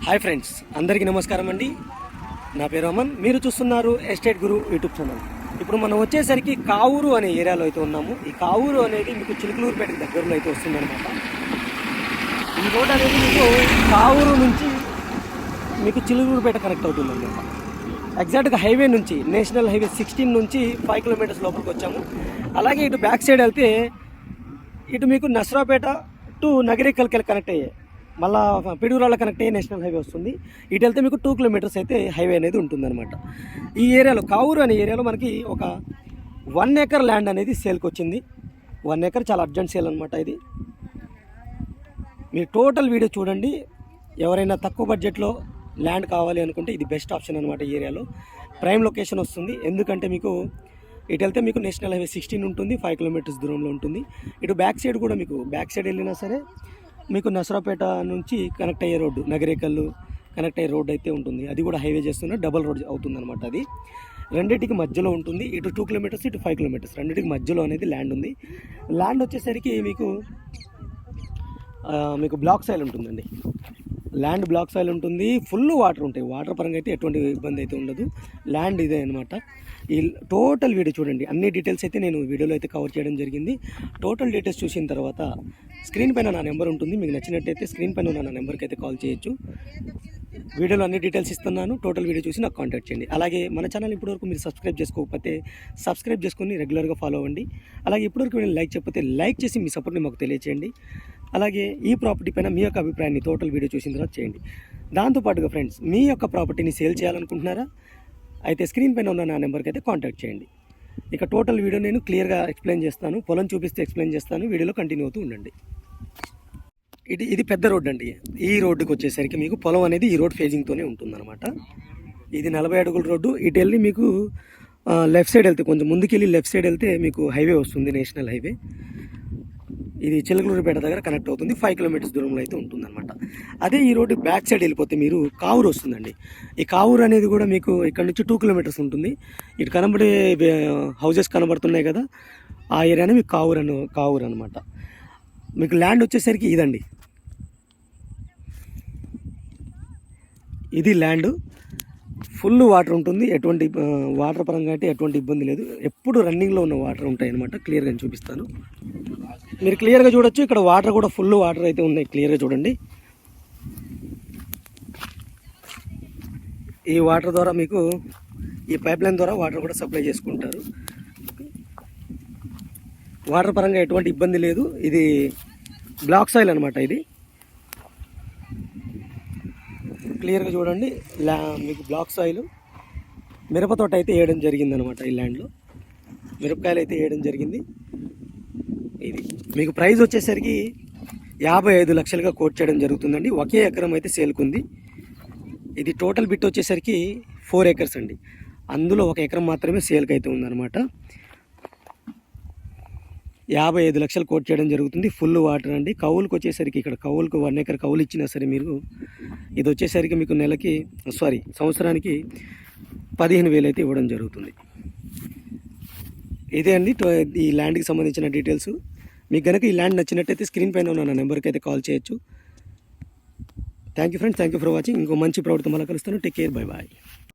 Hi friends, అందరికీ నమస్కారం అండి. నా పేరు అమన్. మీరు చూస్తున్నారు ఎస్టేట్ గురు యూట్యూబ్ ఛానల్. ఇప్పుడు మనం వచ్చేసరికి కావూరు అనే ఏరియాలో అయితే ఉన్నాము. ఈ కావూరు అనేది మీకు చిలుకలూరుపేటకి దగ్గరలో అయితే వస్తుందన్నమాట. ఈ రోడ్ అనేది మీకు కావూరు నుంచి మీకు చిలుకలూరుపేట కనెక్ట్ అవుతుందన్నమాట. ఎగ్జాక్ట్గా హైవే నుంచి నేషనల్ హైవే 16 నుంచి 5 కిలోమీటర్స్ లోపలికి వచ్చాము. అలాగే ఇటు బ్యాక్ సైడ్ వెళ్తే ఇటు మీకు నసరాపేట టు నగరికల్కి కనెక్ట్ అయ్యాయి. మళ్ళీ పిడుగురాళ్ళ కనెక్ట్ అయ్యే నేషనల్ హైవే వస్తుంది. ఇటు వెళ్తే మీకు 2 కిలోమీటర్స్ అయితే హైవే అనేది ఉంటుందన్నమాట. ఈ ఏరియాలో కావూరు అనే ఏరియాలో మనకి ఒక 1 ఎకర్ ల్యాండ్ అనేది సేల్కి వచ్చింది. 1 ఎకర్ చాలా అర్జెంట్ సేల్ అనమాట. ఇది మీరు టోటల్ వీడియో చూడండి. ఎవరైనా తక్కువ బడ్జెట్లో ల్యాండ్ కావాలి అనుకుంటే ఇది బెస్ట్ ఆప్షన్ అనమాట. ఈ ఏరియాలో ప్రైమ్ లొకేషన్ వస్తుంది. ఎందుకంటే మీకు ఇటు వెళ్తే మీకు నేషనల్ హైవే 16 ఉంటుంది, 5 కిలోమీటర్స్ దూరంలో ఉంటుంది. ఇటు బ్యాక్ సైడ్ కూడా మీకు బ్యాక్ సైడ్ వెళ్ళినా సరే మీకు నసరాపేట నుంచి కనెక్ట్ అయ్యే రోడ్డు, నగరేకల్లు కనెక్ట్ అయ్యే రోడ్ అయితే ఉంటుంది. అది కూడా హైవే చేస్తున్న డబల్ రోడ్ అవుతుంది అనమాట. అది రెండింటికి మధ్యలో ఉంటుంది. ఇటు 2 కిలోమీటర్స్, ఇటు 5 కిలోమీటర్స్, రెండింటికి మధ్యలో అనేది ల్యాండ్ ఉంది. ల్యాండ్ వచ్చేసరికి మీకు బ్లాక్ సైల్ ఉంటుందండి. ల్యాండ్ బ్లాక్ సైల్ ఉంటుంది. ఫుల్ వాటర్ ఉంటాయి. వాటర్ పరంగా అయితే ఎటువంటి ఇబ్బంది అయితే ఉండదు. ల్యాండ్ ఇదే అనమాట. ఈ టోటల్ వీడియో చూడండి. అన్ని డీటెయిల్స్ అయితే నేను వీడియోలో అయితే కవర్ చేయడం జరిగింది. టోటల్ డీటెయిల్స్ చూసిన తర్వాత స్క్రీన్ పైన నా నెంబర్ ఉంటుంది. మీకు నచ్చినట్టయితే స్క్రీన్ పైన ఉన్న నా నెంబర్కి అయితే కాల్ చేయొచ్చు. వీడియోలో అన్ని డీటెయిల్స్ ఇస్తున్నాను. టోటల్ వీడియో చూసి నాకు కాంటాక్ట్ చేయండి. అలాగే మన ఛానల్ ఇప్పటివరకు మీరు సబ్స్క్రైబ్ చేసుకోకపోతే సబ్స్క్రైబ్ చేసుకొని రెగ్యులర్గా ఫాలో అవ్వండి. అలాగే ఇప్పటివరకు నేను లైక్ చెప్పితే లైక్ చేసి మీ సపోర్ట్ని మాకు తెలియచేయండి. అలాగే ఈ ప్రాపర్టీ పైన మీ యొక్క అభిప్రాయాన్ని టోటల్ వీడియో చూసిన తర్వాత చేయండి. దాంతోపాటుగా ఫ్రెండ్స్, మీ యొక్క ప్రాపర్టీని సేల్ చేయాలనుకుంటున్నారా? అయితే స్క్రీన్ పైన ఉన్న నా నెంబర్కి అయితే కాంటాక్ట్ చేయండి. ఇక టోటల్ వీడియో నేను క్లియర్గా ఎక్స్ప్లెయిన్ చేస్తాను. పొలం చూపిస్తే ఎక్స్ప్లెయిన్ చేస్తాను. వీడియోలో కంటిన్యూ అవుతూ ఉండండి. ఇది పెద్ద రోడ్ అండి. ఈ రోడ్డుకి వచ్చేసరికి మీకు పొలం అనేది ఈ రోడ్ ఫేజింగ్తోనే ఉంటుందన్నమాట. ఇది 40 అడుగుల రోడ్డు. ఇటు వెళ్ళి మీకు లెఫ్ట్ సైడ్ వెళ్తే, కొంచెం ముందుకెళ్ళి లెఫ్ట్ సైడ్ వెళ్తే మీకు హైవే వస్తుంది, నేషనల్ హైవే. ఇది చిలకలూరుపేట దగ్గర కనెక్ట్ అవుతుంది. 5 కిలోమీటర్స్ దూరంలో అయితే ఉంటుందన్నమాట. అదే ఈ రోడ్డు బ్యాక్ సైడ్ వెళ్ళిపోతే మీరు కావూరు వస్తుందండి. ఈ కావూరు అనేది కూడా మీకు ఇక్కడ నుంచి 2 కిలోమీటర్స్ ఉంటుంది. ఇటు కనబడే హౌజెస్ కనబడుతున్నాయి కదా, ఆ ఏరియానే మీకు కావూరు అనమాట. మీకు ల్యాండ్ వచ్చేసరికి ఇదండి. ఇది ల్యాండ్. ఫుల్ వాటర్ ఉంటుంది. ఎటువంటి వాటర్ పరంగా అయితే ఎటువంటి ఇబ్బంది లేదు. ఎప్పుడు రన్నింగ్లో ఉన్న వాటర్ ఉంటాయి అనమాట. క్లియర్గా చూపిస్తాను. మీరు క్లియర్గా చూడొచ్చు. ఇక్కడ వాటర్ కూడా ఫుల్ వాటర్ అయితే ఉన్నాయి. క్లియర్గా చూడండి. ఈ వాటర్ ద్వారా మీకు ఈ పైప్ లైన్ ద్వారా వాటర్ కూడా సప్లై చేసుకుంటారు. వాటర్ పరంగా ఎటువంటి ఇబ్బంది లేదు. ఇది బ్లాక్ సాయిల్ అనమాట. ఇది క్లియర్గా చూడండి. మీకు బ్లాక్ సాయిల్ మిరప తోట అయితే వేయడం జరిగిందనమాట. ఈ ల్యాండ్లో మిరపకాయలు అయితే వేయడం జరిగింది. ఇది మీకు ప్రైస్ వచ్చేసరికి 55 లక్షలుగా కోట్ చేయడం జరుగుతుందండి. ఒకే ఎకరం అయితే సేల్కుంది. ఇది టోటల్ బిట్ వచ్చేసరికి 4 ఎకర్స్ అండి. అందులో 1 ఎకరం మాత్రమే సేల్కి అయితే ఉందన్నమాట. 55 లక్షలు కోట్ చేయడం జరుగుతుంది. ఫుల్ వాటర్ అండి. కౌలుకు వచ్చేసరికి ఇక్కడ కౌలుకు 1 ఎకర్ కౌలు ఇచ్చినా సరే మీరు ఇది వచ్చేసరికి మీకు సంవత్సరానికి 15,000 అయితే ఇవ్వడం జరుగుతుంది. ఇదే అండి ఈ ల్యాండ్కి సంబంధించిన డీటెయిల్స్. మీకు కనుక ఈ ల్యాండ్ నచ్చినట్టయితే స్క్రీన్ పైన ఉన్న నా నెంబర్కి అయితే కాల్ చేయొచ్చు. Thank you friends. Thank you for watching. ఇంకో మంచి ప్రవర్తన మళ్ళీ కలుస్తాను. Take care. Bye bye.